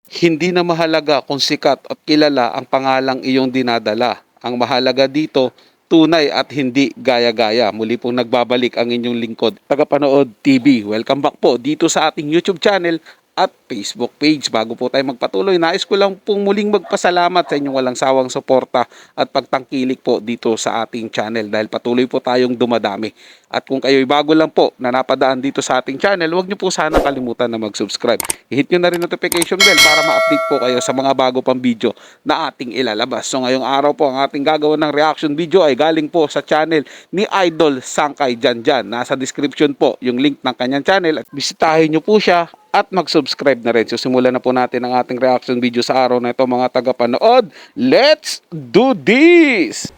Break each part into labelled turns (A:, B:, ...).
A: Hindi na mahalaga kung sikat at kilala ang pangalang iyong dinadala. Ang mahalaga dito, tunay at hindi gaya-gaya. Muli pong nagbabalik ang inyong lingkod, Tagapanood TV. Welcome back po dito sa ating YouTube channel at Facebook page. Bago po tayo magpatuloy, nais ko lang pong muling magpasalamat sa inyong walang sawang suporta at pagtangkilik po dito sa ating channel dahil patuloy po tayong dumadami. At kung kayo'y bago lang po na napadaan dito sa ating channel, huwag niyo po sana kalimutan na mag-subscribe. I-hit nyo na rin notification bell para ma-update po kayo sa mga bago pang video na ating ilalabas. So ngayong araw po, ang ating gagawin ng reaction video ay galing po sa channel ni Idol Sangkay Janjan. Nasa description po yung link ng kanyang channel at bisitahin nyo po siya at mag-subscribe na rin. So simulan na po natin ang ating reaction video sa araw na ito mga tagapanood. Let's do this!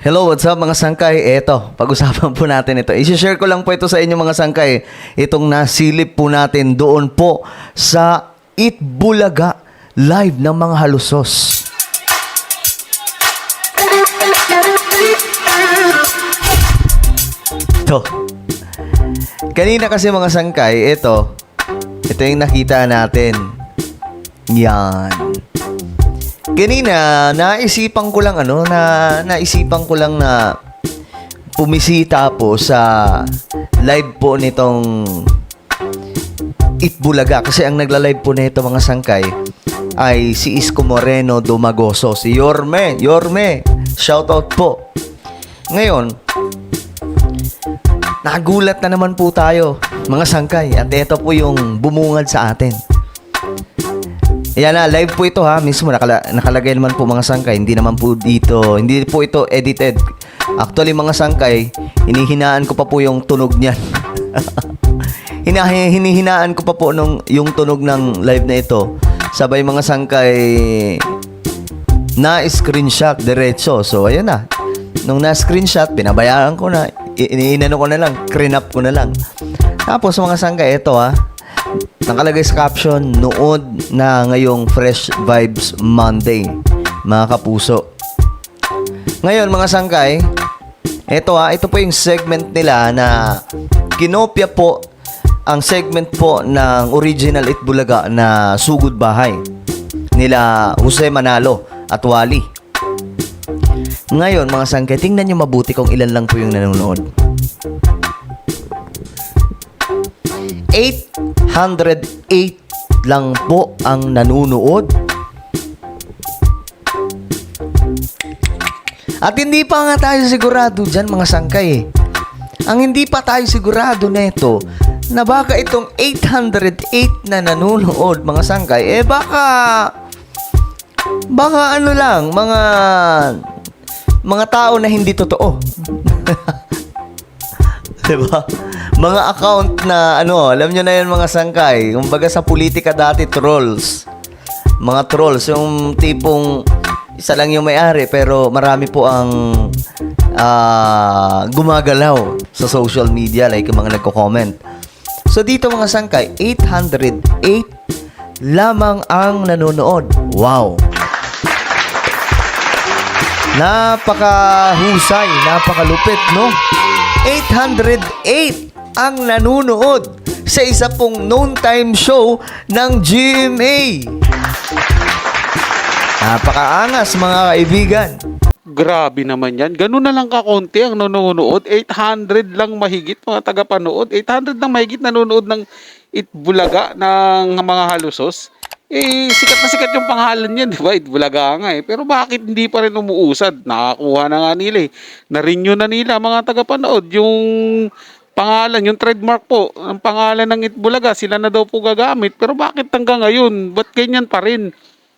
B: Hello, what's up mga sangkay? Eto, pag-usapan po natin ito. I-share ko lang po ito sa inyo mga sangkay. Itong nasilip po natin doon po sa Itbulaga live ng mga halusos. Ito. Kanina kasi mga sangkay, ito yung nakita natin. Yan. Kanina, naisipan ko lang na pumisita po sa live po nitong Itbulaga. Kasi ang nagla-live po nito mga sangkay ay si Isko Moreno Dumagoso. Si Yorme, shoutout po. Ngayon, nagulat na naman po tayo mga sangkay. At ito po yung bumungad sa atin. Yan na, live po ito ha. Mismo nakalagay naman po mga sangkay. Hindi po ito edited. Actually mga sangkay, hinihinaan ko pa po yung tunog niyan. Hinihinaan ko pa po yung tunog ng live na ito. Sabay mga sangkay na screenshot diretso. So ayun na. Nung na-screenshot, pinabayaan ko na. Iniinano ko na lang, clean-up ko na lang. Tapos mga sangkay, ito ha. Nakalagay sa caption, nood na ngayong Fresh Vibes Monday, mga kapuso. Ngayon, mga sangkay, ito po yung segment nila na kinopya po ang segment po ng original Itbulaga na Sugod Bahay nila Jose Manalo at Wally. Ngayon, mga sangkay, tingnan nyo mabuti kung ilan lang po yung nanonood. 808 lang po ang nanunood. At hindi pa nga tayo sigurado dyan mga sangkay. Ang hindi pa tayo sigurado neto na baka itong 808 na nanunood mga sangkay, baka ano lang, mga tao na hindi totoo. Diba? Mga account na alam nyo na yan mga sangkay. Kumbaga sa politika dati, trolls. Mga trolls, yung tipong isa lang yung may-ari pero marami po ang gumagalaw sa social media, like yung mga nagko-comment. So dito mga sangkay, 808 lamang ang nanonood. Wow! Napakahusay, napakalupit, no? 808 ang nanunood sa isa pong noon time show ng GMA. Napakaangas mga kaibigan.
A: Grabe naman yan. Ganun na lang kakonti ang nanonood. 800 lang mahigit mga tagapanood. 800 lang mahigit nanonood ng Itbulaga ng mga halusos. Sikat na sikat yung pangalan yan, di ba? Itbulaga nga eh. Pero bakit hindi pa rin umuusad? Nakakuha na nga nila eh. Na-renew na nila mga tagapanood. Yung pangalan, yung trademark po, ang pangalan ng Itbulaga, sila na daw po gagamit. Pero bakit hanggang ngayon? Ba't ganyan pa rin?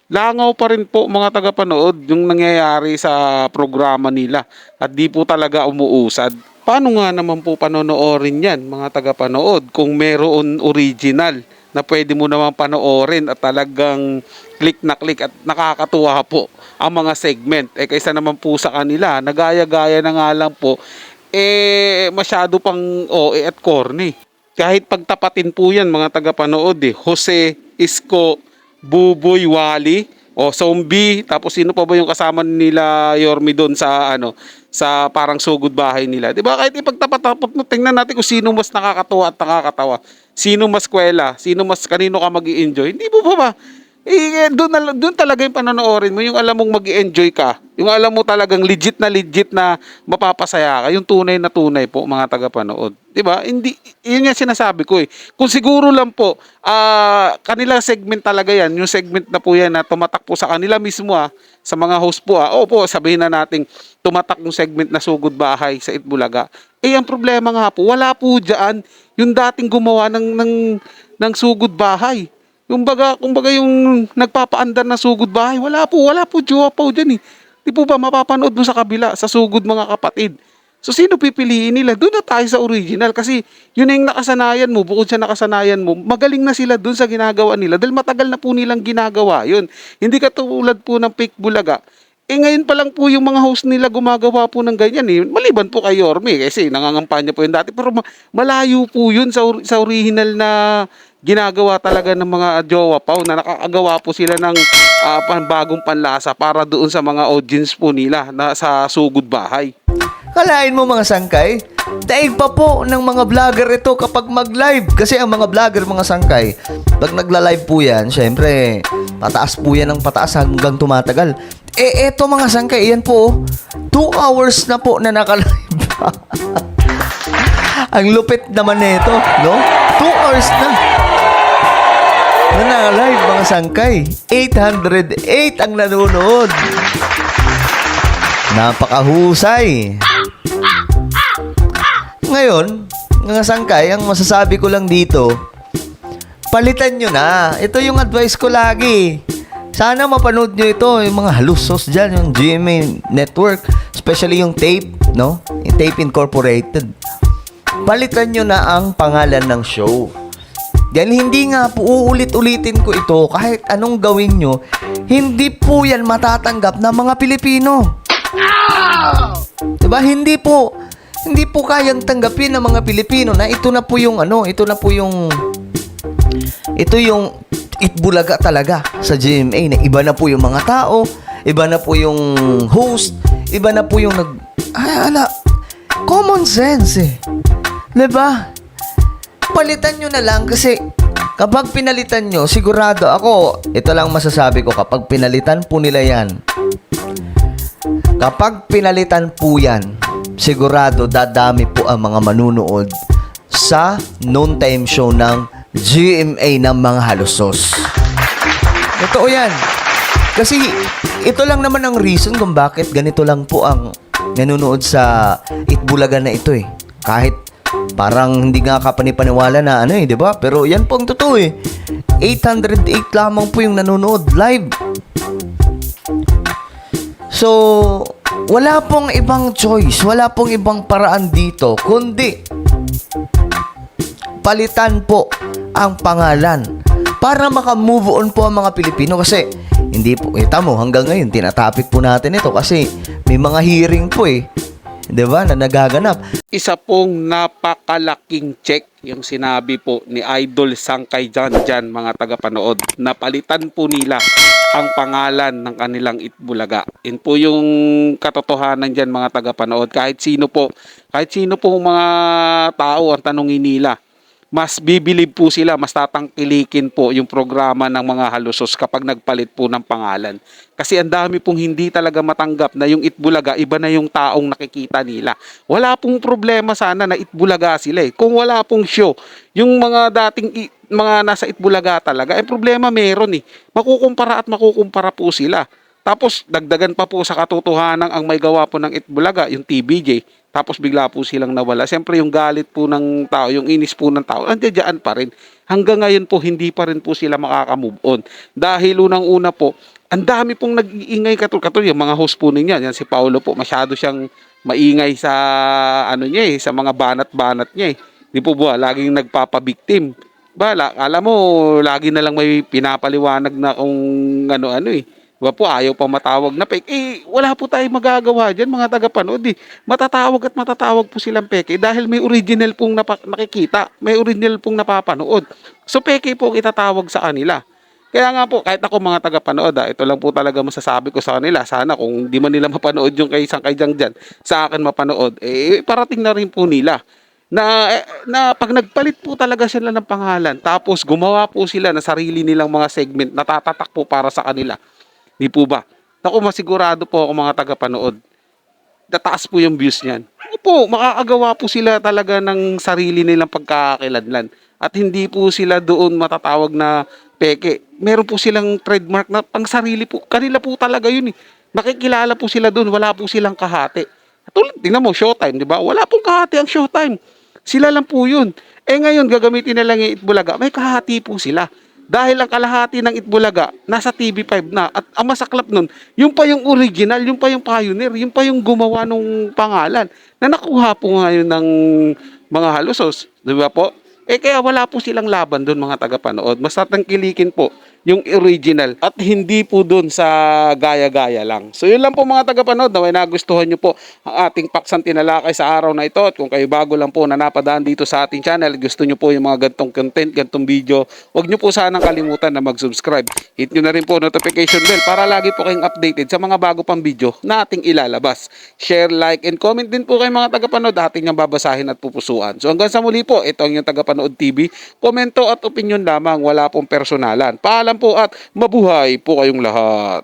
A: Langaw pa rin po mga tagapanood yung nangyayari sa programa nila. At di po talaga umuusad. Paano nga naman po panonoorin yan mga tagapanood kung meron original na pwede mo naman panoorin at talagang click na click at nakakatuwa po ang mga segment. Kaysa naman po sa kanila, nagaya-gaya na nga lang po, masyado pang OA at corny. Kahit pagtapatin po yan mga tagapanood Jose, Isko, Buboy, Wally, Zombie, tapos sino pa ba yung kasama nila Yorme doon sa sa parang Sugod Bahay nila. 'Di ba? Kahit ipagtapat-tapat mo, tingnan natin kung sino mas nakakatuwa at nakakatawa. Sino mas kwela, sino mas kanino ka magi-enjoy. Hindi po ba Doon talaga yung panonoorin mo, yung alam mong mag-enjoy ka, yung alam mo talagang legit na mapapasaya ka, yung tunay na tunay po mga tagapanood. 'Di ba? Hindi yun yung sinasabi ko eh. Kung siguro lang po kanila segment talaga yan, yung segment na po yan na tumatak po sa kanila mismo sa mga host po opo, sabihin na nating tumatak yung segment na Sugod Bahay sa Itbulaga. Ang problema nga po, wala po diyan yung dating gumawa ng Sugod Bahay. Kumbaga yung nagpapaandar na Sugod Bahay, wala po Jowa dyan eh. Di po ba mapapanood mo sa kabila, sa Sugod Mga Kapatid. So sino pipiliin nila? Doon na tayo sa original kasi yun na yung nakasanayan mo, bukod sa nakasanayan mo, magaling na sila doon sa ginagawa nila dahil matagal na po nilang ginagawa yun. Hindi katulad po ng Fake Bulaga. Ngayon pa lang po yung mga host nila gumagawa po ng ganyan eh. Maliban po kay Yorme kasi nangangampanya po yun dati. Pero malayo po yun sa original na ginagawa talaga ng mga Jowa Pao na nakakagawa po sila ng bagong panlasa para doon sa mga audience po nila na sa Sugod Bahay.
B: Kalain mo mga sangkay, daig pa po ng mga vlogger ito kapag mag-live. Kasi ang mga vlogger, mga sangkay, pag nagla-live po yan, syempre, pataas po yan ng pataas hanggang tumatagal. Eto mga sangkay, yan po, 2 hours na po na naka-live. Ang lupit naman nito, no? 2 hours na. Na naka-live mga sangkay. 808 ang nanonood. Napakahusay. Ngayon, mga sangkay, ang masasabi ko lang dito, palitan nyo na. Ito yung advice ko lagi. Sana mapanood nyo ito, yung mga halusos dyan, yung GMA Network, especially yung Tape, no? Yung Tape Incorporated. Palitan nyo na ang pangalan ng show. Dahil hindi nga po, uulit-ulitin ko ito, kahit anong gawin nyo, hindi po yan matatanggap ng mga Pilipino. Diba? Hindi po kayang tanggapin ng mga Pilipino na ito yung Itbulaga talaga sa GMA na iba na po yung mga tao, iba na po yung host, iba na po yung common sense eh. Diba? Palitan nyo na lang kasi kapag pinalitan nyo, sigurado ako, ito lang masasabi ko, kapag pinalitan po nila yan, sigurado dadami po ang mga manunood sa noontime show ng GMA ng mga halusos. Totoo yan. Kasi ito lang naman ang reason kung bakit ganito lang po ang nanonood sa Itbulaga na ito eh. Kahit parang hindi nga kapanipaniwala na di ba? Pero yan po ang totoo eh. 808 lamang po yung nanonood live. So, wala pong ibang choice, wala pong ibang paraan dito, kundi palitan po ang pangalan para maka-move on po ang mga Pilipino kasi hindi po, tamo, hanggang ngayon tinatapik po natin ito kasi may mga hearing po di ba, na nagaganap.
A: Isa pong napakalaking check yung sinabi po ni Idol Sangkay dyan mga tagapanood. Napalitan po nila ang pangalan ng kanilang Itbulaga. Yun po yung katotohanan dyan mga tagapanood. Kahit sino po mga tao ang tanongin nila, mas bibilib po sila, mas tatangkilikin po yung programa ng mga halusos kapag nagpalit po ng pangalan. Kasi ang dami pong hindi talaga matanggap na yung Itbulaga, iba na yung taong nakikita nila. Wala pong problema sana na Itbulaga sila Kung wala pong show, yung mga dating mga nasa Itbulaga talaga, problema meron makukumpara po sila. Tapos dagdagan pa po sa katotohanan ang may gawa po ng Itbulaga, yung TBJ. Tapos bigla po silang nawala. Siyempre yung galit po ng tao, yung inis po ng tao, nandiyan pa rin. Hanggang ngayon po, hindi pa rin po sila makaka-move on. Dahil unang-una po, ang dami pong nag-iingay katulad yung mga host po ninyo. Yan si Paolo po, masyado siyang maingay sa sa mga banat-banat niya Di po ba, laging nagpapabiktim. Alam mo, lagi na lang may pinapaliwanag na kung Diba po, ayaw pa matawag na peke. Wala po tayong magagawa dyan, mga tagapanood Matatawag at matatawag po silang peke dahil may original pong nakikita, may original pong napapanood. So peke po ang itatawag sa kanila. Kaya nga po, kahit ako mga tagapanood, ito lang po talaga masasabi ko sa kanila. Sana kung di man nila mapanood yung kay Sangkay dyan, sa akin mapanood, parating na rin po nila. na pag nagpalit po talaga sila ng pangalan, tapos gumawa po sila na sarili nilang mga segment na tatatak po para sa kanila. Di po ba? Naku, masigurado po ako mga tagapanood, tataas po yung views niyan. Opo, makakagawa po sila talaga ng sarili nilang pagkakakilanlan. At hindi po sila doon matatawag na peke. Meron po silang trademark na pang sarili po. Kanila po talaga yun eh. Makikilala po sila doon, wala po silang kahati. Tulad, tingnan mo, Showtime, di ba? Wala pong kahati ang Showtime. Sila lang po yun. Eh ngayon, gagamitin na lang yung Itbulaga, may kahati po sila. Dahil ang kalahati ng Itbulaga, nasa TV5 na. At ang masaklap nun, yung pa yung original, yung pa yung pioneer, yung pa yung gumawa nung pangalan, na nakuha po ngayon ng mga halusos. Di ba po? Eh kaya wala po silang laban doon mga tagapanood. Basta tangkilikin po yung original at hindi po doon sa gaya-gaya lang. So yun lang po mga tagapanood, na may nagustuhan nyo po ang ating paksang tinalakay sa araw na ito. At kung kayo bago lang po na napadaan dito sa ating channel, gusto nyo po yung mga gantong content, gantong video, huwag nyo po sanang kalimutan na mag-subscribe. Hit nyo na rin po notification bell para lagi po kayong updated sa mga bago pang video na ating ilalabas. Share, like, and comment din po kayo mga tagapanood, ating niyang babasahin at pupusuan. So hanggang sa muli po, ito ang yung Tagapanood TV. Komento at opinion lamang, wala pong personalan. Paalam po at mabuhay po kayong lahat.